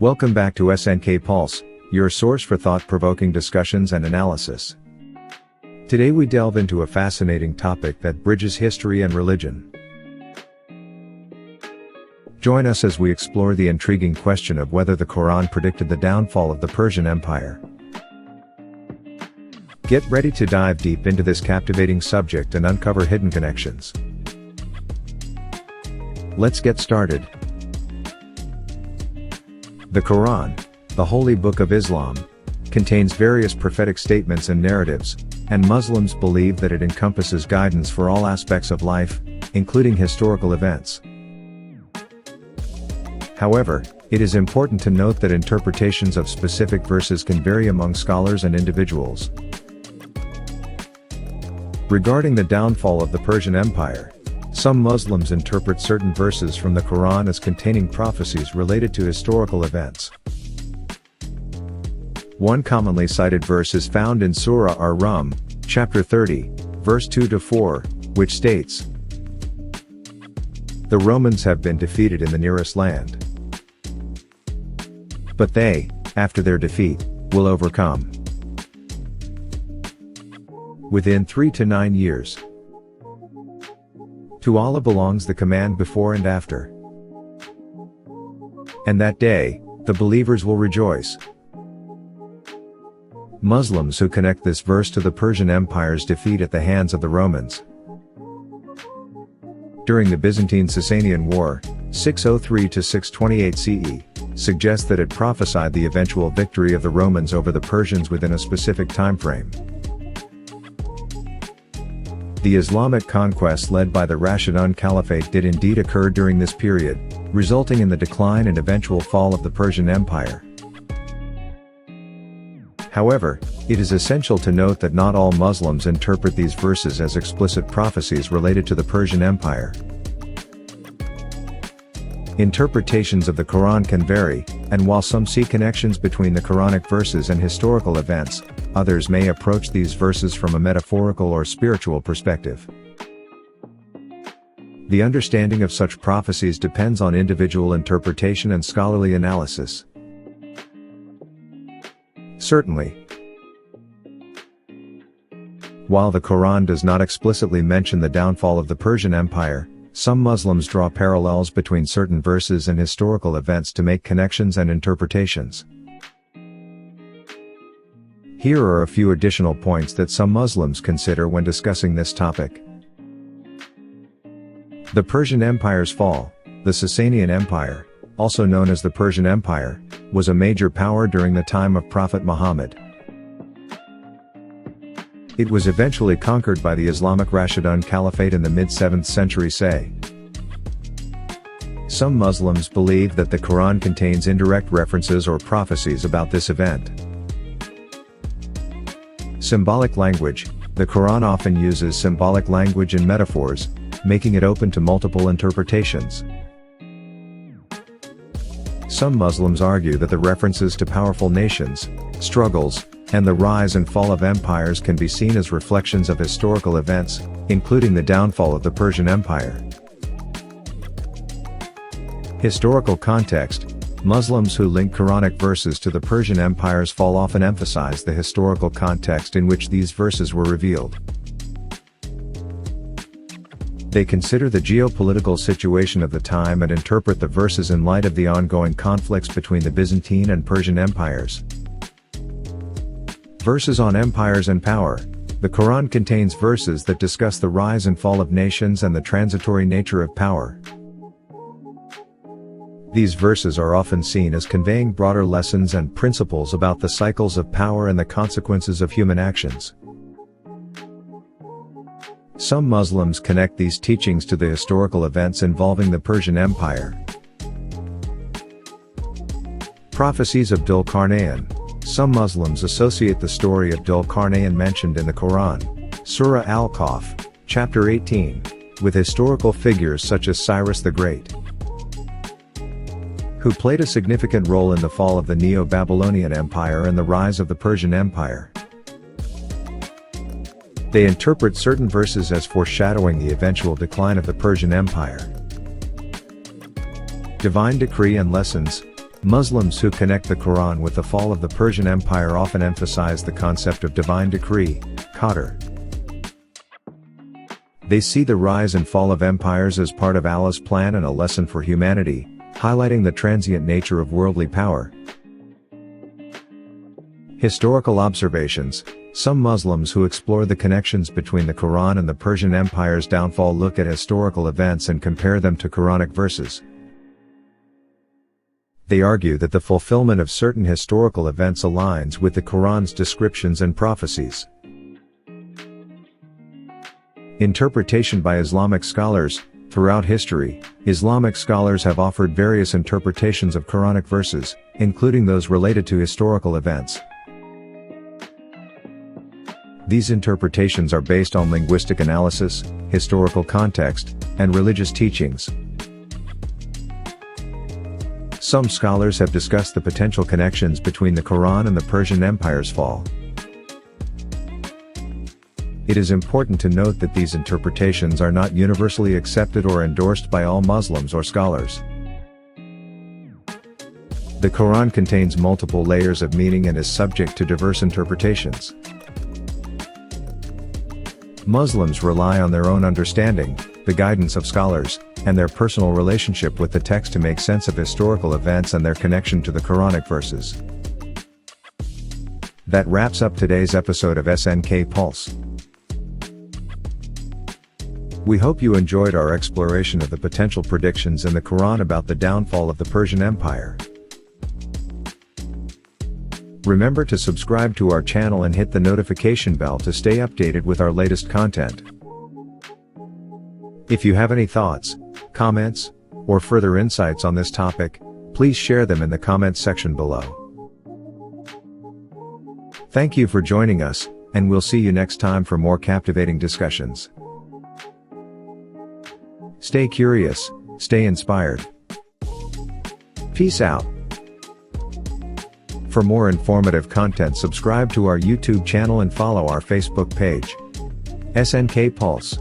Welcome back to SNK PULSE, your source for thought-provoking discussions and analysis. Today we delve into a fascinating topic that bridges history and religion. Join us as we explore the intriguing question of whether the Quran predicted the downfall of the Persian Empire. Get ready to dive deep into this captivating subject and uncover hidden connections. Let's get started. The Quran, the holy book of Islam, contains various prophetic statements and narratives, and Muslims believe that it encompasses guidance for all aspects of life, including historical events. However, it is important to note that interpretations of specific verses can vary among scholars and individuals. Regarding the downfall of the Persian Empire, some Muslims interpret certain verses from the Quran as containing prophecies related to historical events. One commonly cited verse is found in Surah Ar-Rum, chapter 30, verse 2-4, which states, "The Romans have been defeated in the nearest land. But they, after their defeat, will overcome within 3 to 9 years. To Allah belongs the command before and after. And that day, the believers will rejoice." Muslims who connect this verse to the Persian Empire's defeat at the hands of the Romans during the Byzantine-Sassanian War, 603 to 628 CE, suggest that it prophesied the eventual victory of the Romans over the Persians within a specific time frame. The Islamic conquest led by the Rashidun Caliphate did indeed occur during this period, resulting in the decline and eventual fall of the Persian Empire. However, it is essential to note that not all Muslims interpret these verses as explicit prophecies related to the Persian Empire. Interpretations of the Quran can vary, and while some see connections between the Quranic verses and historical events, others may approach these verses from a metaphorical or spiritual perspective. The understanding of such prophecies depends on individual interpretation and scholarly analysis. Certainly, while the Quran does not explicitly mention the downfall of the Persian Empire, some Muslims draw parallels between certain verses and historical events to make connections and interpretations. Here are a few additional points that some Muslims consider when discussing this topic. The Persian Empire's fall. The Sassanian Empire, also known as the Persian Empire, was a major power during the time of Prophet Muhammad. It was eventually conquered by the Islamic Rashidun Caliphate in the mid-7th century CE. Some Muslims believe that the Quran contains indirect references or prophecies about this event. Symbolic language. The Quran often uses symbolic language and metaphors, making it open to multiple interpretations. Some Muslims argue that the references to powerful nations, struggles, and the rise and fall of empires can be seen as reflections of historical events, including the downfall of the Persian Empire. Historical context. Muslims who link Quranic verses to the Persian Empire's fall often emphasize the historical context in which these verses were revealed. They consider the geopolitical situation of the time and interpret the verses in light of the ongoing conflicts between the Byzantine and Persian empires. Verses on empires and power. The Quran contains verses that discuss the rise and fall of nations and the transitory nature of power. These verses are often seen as conveying broader lessons and principles about the cycles of power and the consequences of human actions. Some Muslims connect these teachings to the historical events involving the Persian Empire. Prophecies of Dhul-Qarnayn. Some Muslims associate the story of Dhul-Qarnayn mentioned in the Quran, Surah Al-Kahf, chapter 18, with historical figures such as Cyrus the Great, who played a significant role in the fall of the Neo-Babylonian Empire and the rise of the Persian Empire. They interpret certain verses as foreshadowing the eventual decline of the Persian Empire. Divine decree and lessons. Muslims who connect the Quran with the fall of the Persian Empire often emphasize the concept of divine decree, qadr. They see the rise and fall of empires as part of Allah's plan and a lesson for humanity, highlighting the transient nature of worldly power. Historical observations. Some Muslims who explore the connections between the Quran and the Persian Empire's downfall look at historical events and compare them to Quranic verses. They argue that the fulfillment of certain historical events aligns with the Quran's descriptions and prophecies. Interpretation by Islamic scholars. Throughout history, Islamic scholars have offered various interpretations of Quranic verses, including those related to historical events. These interpretations are based on linguistic analysis, historical context, and religious teachings. Some scholars have discussed the potential connections between the Quran and the Persian Empire's fall. It is important to note that these interpretations are not universally accepted or endorsed by all Muslims or scholars. The Quran contains multiple layers of meaning and is subject to diverse interpretations. Muslims rely on their own understanding, the guidance of scholars, and their personal relationship with the text to make sense of historical events and their connection to the Quranic verses. That wraps up today's episode of SNK Pulse. We hope you enjoyed our exploration of the potential predictions in the Quran about the downfall of the Persian Empire. Remember to subscribe to our channel and hit the notification bell to stay updated with our latest content. If you have any thoughts, comments, or further insights on this topic, please share them in the comments section below. Thank you for joining us, and we'll see you next time for more captivating discussions. Stay curious, stay inspired. Peace out. For more informative content, subscribe to our YouTube channel and follow our Facebook page. SNK Pulse.